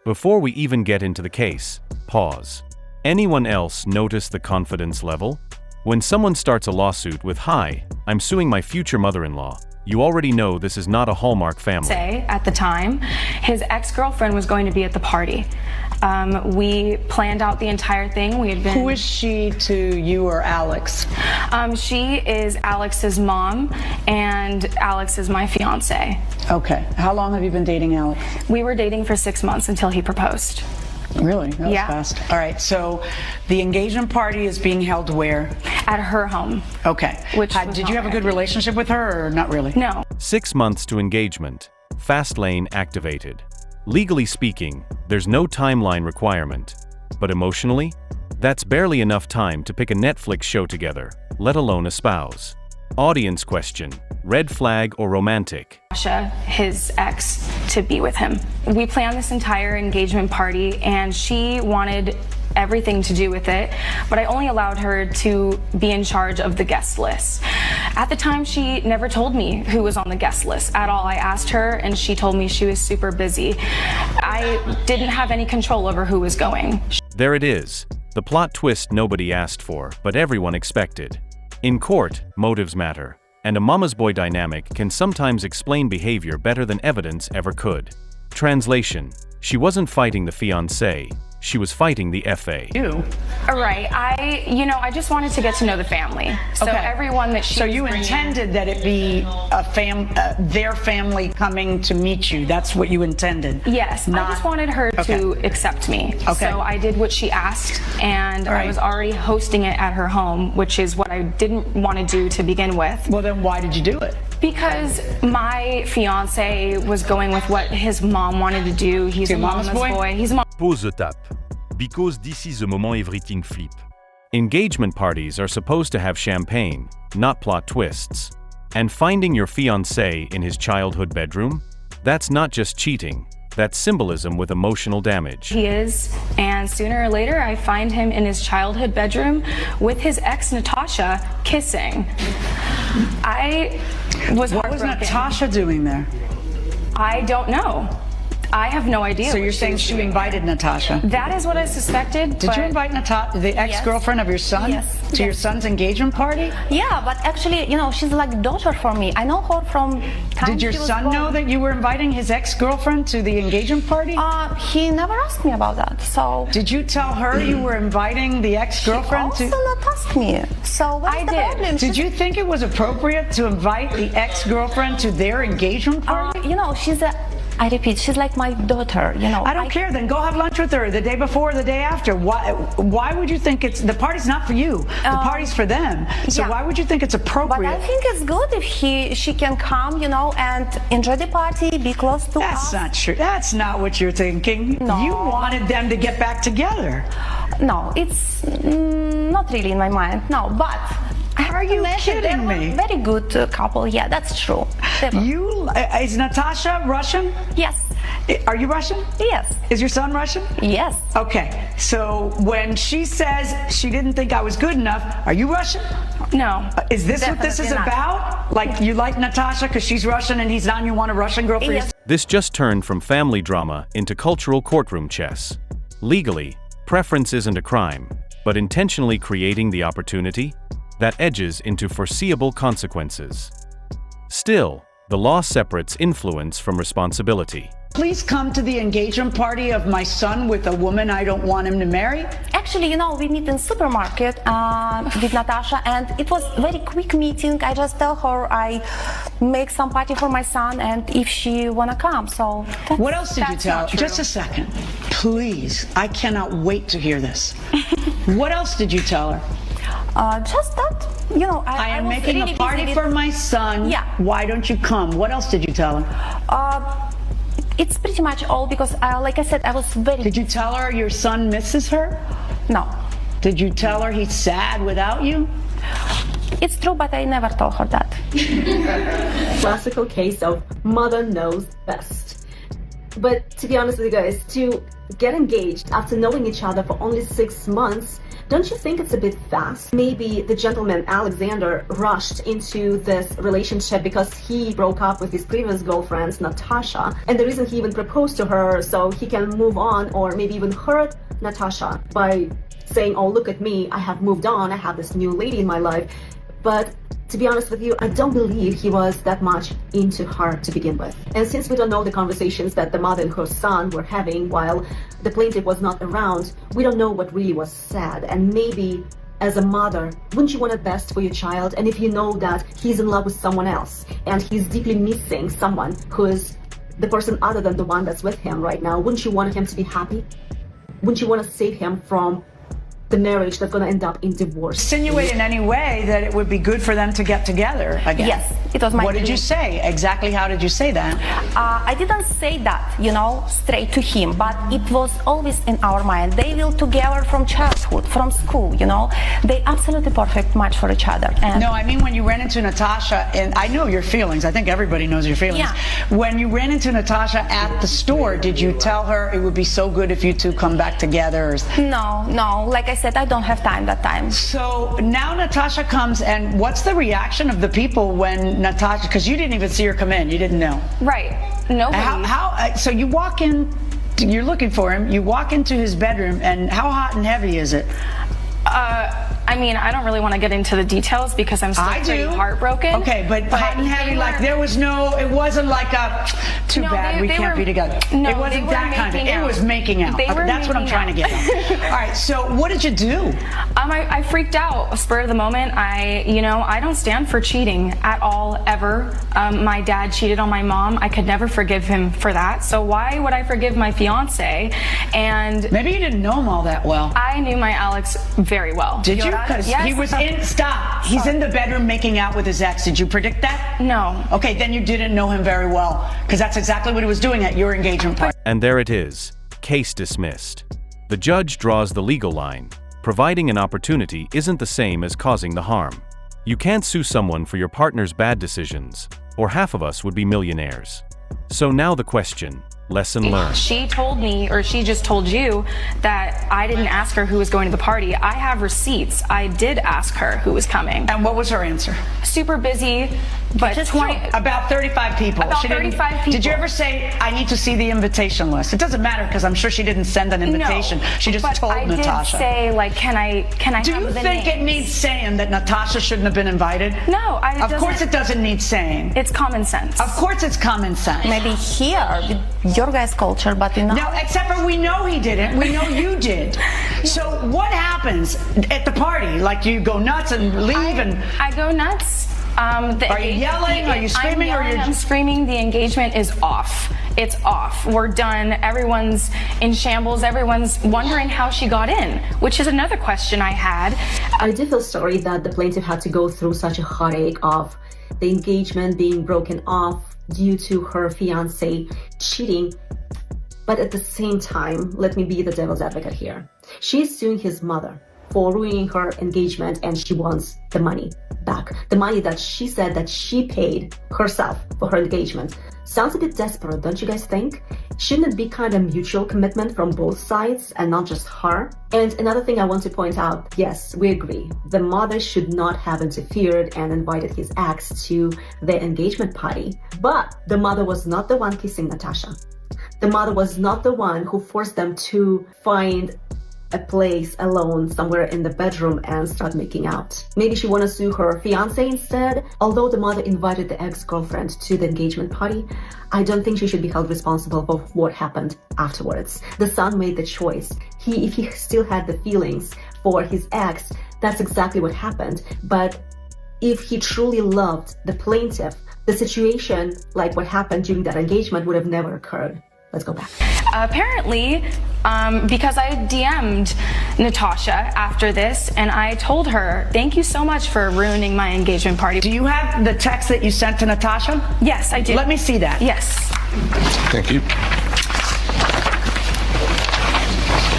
Before we even get into the case, pause. Anyone else notice the confidence level? When someone starts a lawsuit with, "Hi, I'm suing my future mother-in-law," you already know this is not a Hallmark family. At the time, his ex-girlfriend was going to be at the party. We planned out the entire thing. We had been. Who is she to you or Alex? She is Alex's mom, and Alex is my fiancé. Okay. How long have you been dating Alex? We were dating for 6 months until he proposed. Really? That was Yeah. fast. All right. So the engagement party is being held where? At her home. Okay. Which was Did not you have a good very- relationship with her or not really? No. 6 months to engagement. Fast lane activated. Legally speaking, there's no timeline requirement. But emotionally, that's barely enough time to pick a Netflix show together, let alone espouse. Audience question: red flag or romantic? His ex, to be with him. We planned this entire engagement party, and she wanted everything to do with it, but I only allowed her to be in charge of the guest list. At the time, she never told me who was on the guest list at all. I asked her, and she told me she was super busy. I didn't have any control over who was going. There it is, the plot twist nobody asked for, but everyone expected. In court, motives matter, and a mama's boy dynamic can sometimes explain behavior better than evidence ever could. Translation: she wasn't fighting the fiancé, she was fighting the FA. You? Right. I just wanted to get to know the family. So Okay. everyone that she So was you bringing- intended that it be their family coming to meet you. That's what you intended. Yes, I just wanted her Okay. to accept me. Okay. So I did what she asked, and All right. I was already hosting it at her home, which is what I didn't want to do to begin with. Well, then why did you do it? Because my fiance was going with what his mom wanted to do. He's Your a mama's boy? He's a mom. Pause the tap, because this is the moment everything flip. Engagement parties are supposed to have champagne, not plot twists. And finding your fiancé in his childhood bedroom? That's not just cheating, that's symbolism with emotional damage. He is, and sooner or later I find him in his childhood bedroom with his ex Natasha kissing. I was What was heartbroken. Natasha doing there? I don't know. I have no idea. So what you're saying was she doing invited there. Natasha? That is what I suspected. Did you invite Natasha, the ex-girlfriend of your son, Yes. to your son's engagement party? Yeah, but actually, she's like daughter for me. I know her from time Did your she was son born. know that you were inviting his ex-girlfriend to the engagement party? He never asked me about that. So Did you tell her you were inviting the ex-girlfriend also to? not ask me. So what's I the did. problem? Did you think it was appropriate to invite the ex-girlfriend to their engagement party? I repeat, she's like my daughter. I don't care. Then go have lunch with her the day before, or the day after. Why would you think the party's not for you? The party's for them. So yeah. why would you think it's But appropriate? I think it's good if she can come, and enjoy the party, be close to That's us. not true. That's not what you're thinking. No. You wanted them to get back together. No, it's not really in my mind. No, but I have Are to you mention kidding they were me? Very good couple. Yeah, that's true. They were. Is Natasha Russian? Yes. Are you Russian? Yes. Is your son Russian? Yes. Okay. So when she says she didn't think I was good enough, are you Russian? No. Is this what this is Definitely not. about? Like you like Natasha because she's Russian and he's not, and you want a Russian girl for Yes. your... This just turned from family drama into cultural courtroom chess. Legally, preference isn't a crime, but intentionally creating the opportunity? That edges into foreseeable consequences. Still, the law separates influence from responsibility. Please come to the engagement party of my son with a woman I don't want him to marry. Actually, we meet in supermarket with Natasha, and it was very quick meeting. I just tell her I make some party for my son, and if she wanna come. So What else did you That's tell not her? true. Just a second. Please. I cannot wait to hear this. What else did you tell her? just that, I am was making really a party busy for with- my son. Yeah. Why don't you come? What else did you tell her? It's pretty much all because, like I said, I was very. Did you tell her your son misses her? No, Did you tell her he's sad without you? it's true, but I never told her that. Classical case of mother knows best. But to be honest with you guys, to get engaged after knowing each other for only 6 months, Don't you think it's a bit fast? Maybe the gentleman, Alexander, rushed into this relationship because he broke up with his previous girlfriend, Natasha, and the reason he even proposed to her so he can move on, or maybe even hurt Natasha by saying, oh, look at me, I have moved on, I have this new lady in my life. But to be honest with you, I don't believe he was that much into her to begin with. And since we don't know the conversations that the mother and her son were having while the plaintiff was not around, we don't know what really was said. And maybe as a mother, wouldn't you want the best for your child? And if you know that he's in love with someone else and he's deeply missing someone who is the person other than the one that's with him right now, wouldn't you want him to be happy? Wouldn't you want to save him from the marriage that's going to end up in divorce? Insinuate in any way that it would be good for them to get together again. Yes, it was my What did dream. you say? Exactly how did you say that? I didn't say that, straight to him, but it was always in our mind. They will together from childhood, from school, They absolutely perfect match for each other. And No, I mean when you ran into Natasha, and I know your feelings. I think everybody knows your feelings. Yeah. When you ran into Natasha at the store, did you tell her it would be so good if you two come back together? No, like I said, I don't have time that time. So now Natasha comes, and what's the reaction of the people when Natasha, because you didn't even see her come in, you didn't know. Right. Nobody. So you walk in, you're looking for him, you walk into his bedroom, and how hot and heavy is it? I mean, I don't really want to get into the details because I'm still pretty heartbroken. Okay, but hot and heavy, like it wasn't like a, too bad we can't be together. No, it wasn't that kind of, it was making out. That's what I'm trying to get at. All right, so what did you do? I freaked out, spur of the moment. I don't stand for cheating at all, ever. My dad cheated on my mom. I could never forgive him for that. So why would I forgive my fiance? And maybe you didn't know him all that well. I knew my Alex very well. Did you? Because yes. he was he's in the bedroom making out with his ex. Did you predict that? No. Okay, then you didn't know him very well, because that's exactly what he was doing at your engagement party. And there it is. Case dismissed. The judge draws the legal line. Providing an opportunity isn't the same as causing the harm. You can't sue someone for your partner's bad decisions, or half of us would be millionaires. So now the question, lesson learned. She told me, or she just told you, that I didn't ask her who was going to the party. I have receipts. I did ask her who was coming. And what was her answer? Super busy, but about 35 people. About 35 people. Did you ever say, I need to see the invitation list? It doesn't matter, because I'm sure she didn't send an invitation. No, she just told Natasha. I did say, like, can I Do you have the think it names? needs saying that Natasha shouldn't have been invited? No, Of course it doesn't need saying. It's common sense. Of course it's common sense. Maybe here with your guys' culture, but in No, except for we know he didn't. We know you did. So what happens at the party? Like, you go nuts and leave I go nuts. Are you yelling? Are you screaming? I'm screaming. The engagement is off. It's off. We're done. Everyone's in shambles. Everyone's wondering how she got in, which is another question I had. I do feel sorry that the plaintiff had to go through such a heartache of the engagement being broken off due to her fiancé cheating. But at the same time, let me be the devil's advocate here. She's suing his mother for ruining her engagement, and she wants the money back. The money that she said that she paid herself for her engagement. Sounds a bit desperate, don't you guys think? Shouldn't it be kind of mutual commitment from both sides and not just her? And another thing I want to point out, yes, we agree. The mother should not have interfered and invited his ex to the engagement party. But the mother was not the one kissing Natasha. The mother was not the one who forced them to find a place alone somewhere in the bedroom and start making out. Maybe she wanted to sue her fiancé instead. Although the mother invited the ex-girlfriend to the engagement party, I don't think she should be held responsible for what happened afterwards. The son made the choice. If he still had the feelings for his ex, that's exactly what happened. But if he truly loved the plaintiff, the situation like what happened during that engagement would have never occurred. Let's go back. Apparently, because I DM'd Natasha after this, and I told her, thank you so much for ruining my engagement party. Do you have the text that you sent to Natasha? Yes, I do. Let me see that. Yes. Thank you.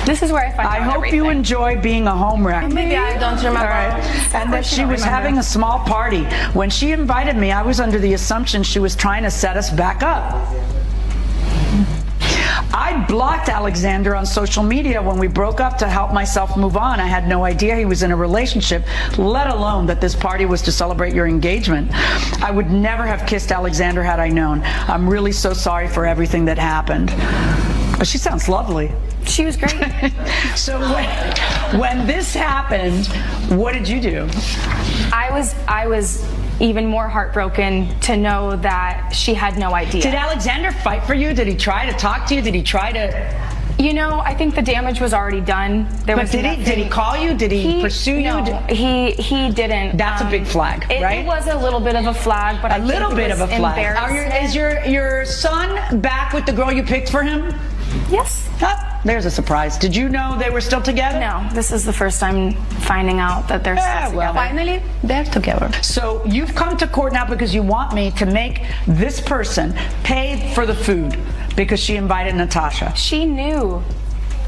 This is where I find out I hope everything. you enjoy being a home wreck. maybe I don't remember. All right. And that she was having a small party. When she invited me, I was under the assumption she was trying to set us back up. I I blocked Alexander on social media when we broke up to help myself move on. I had no idea he was in a relationship, let alone that this party was to celebrate your engagement. I would never have kissed Alexander had I known. I'm really so sorry for everything that happened. Oh, she sounds lovely. She was great. So when this happened, what did you do? I was even more heartbroken to know that she had no idea. Did Alexander fight for you? Did he try to talk to you? Did he try to... You know, I think the damage was already done. But did he call you? Did he pursue you? No, he didn't. That's a big flag, right? It was a little bit of a flag, but a little bit of a flag. Is your son back with the girl you picked for him? Yes. Oh, there's a surprise. Did you know they were still together? No, this is the first time finding out that they're still together. Finally, they're together. So you've come to court now because you want me to make this person pay for the food because she invited Natasha. She knew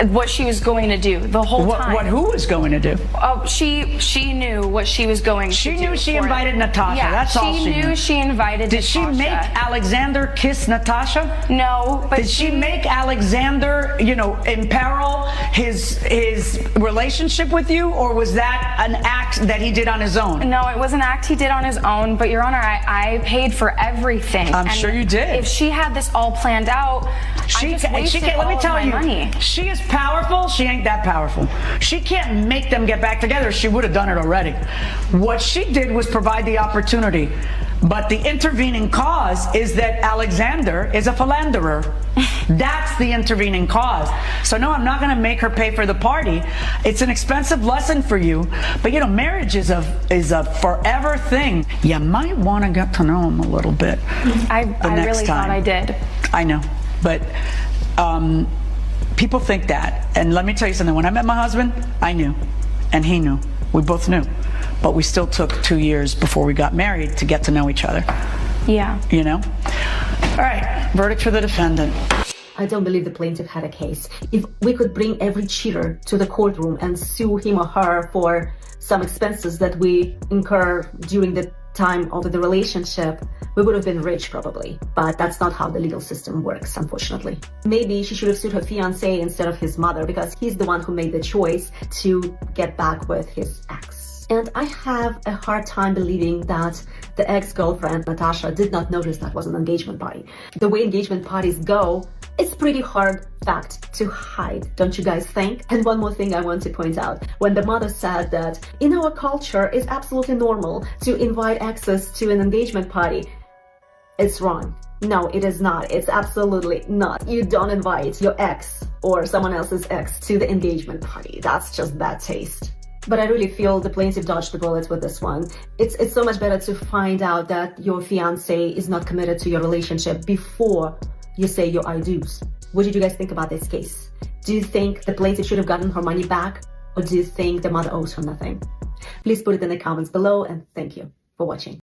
what she was going to do the whole time. Who was going to do? Oh, she knew what she was going to do. She knew she invited Natasha. Yeah, that's all she knew. She knew she invited Did Natasha. she make Alexander kiss Natasha? No, but did she make Alexander, imperil his relationship with you, or was that an act that he did on his own? No, it was an act he did on his own, but Your Honor, I paid for everything. I'm sure you did. If she had this all planned out, I just wasted all of my money. She is powerful. She ain't that powerful. She can't make them get back together. She would have done it already. What she did was provide the opportunity. But the intervening cause is that Alexander is a philanderer. That's the intervening cause. So no, I'm not going to make her pay for the party. It's an expensive lesson for you. But marriage is a forever thing. You might want to get to know him a little bit. I really thought I did. I know, but people think that. And let me tell you something. When I met my husband, I knew, and he knew. We both knew. But we still took 2 years before we got married to get to know each other. Yeah. All right, verdict for the defendant. I don't believe the plaintiff had a case. If we could bring every cheater to the courtroom and sue him or her for some expenses that we incur during the time of the relationship, we would have been rich probably. But that's not how the legal system works, unfortunately. Maybe she should have sued her fiancé instead of his mother, because he's the one who made the choice to get back with his ex. And I have a hard time believing that the ex-girlfriend, Natasha, did not notice that was an engagement party. The way engagement parties go, it's pretty hard fact to hide, don't you guys think? And one more thing I want to point out. When the mother said that in our culture it's absolutely normal to invite exes to an engagement party, it's wrong. No, it is not. It's absolutely not. You don't invite your ex or someone else's ex to the engagement party. That's just bad taste. But I really feel the plaintiff dodged the bullet with this one. It's so much better to find out that your fiancé is not committed to your relationship before you say your I do's. What did you guys think about this case? Do you think the plaintiff should have gotten her money back? Or do you think the mother owes her nothing? Please put it in the comments below, and thank you for watching.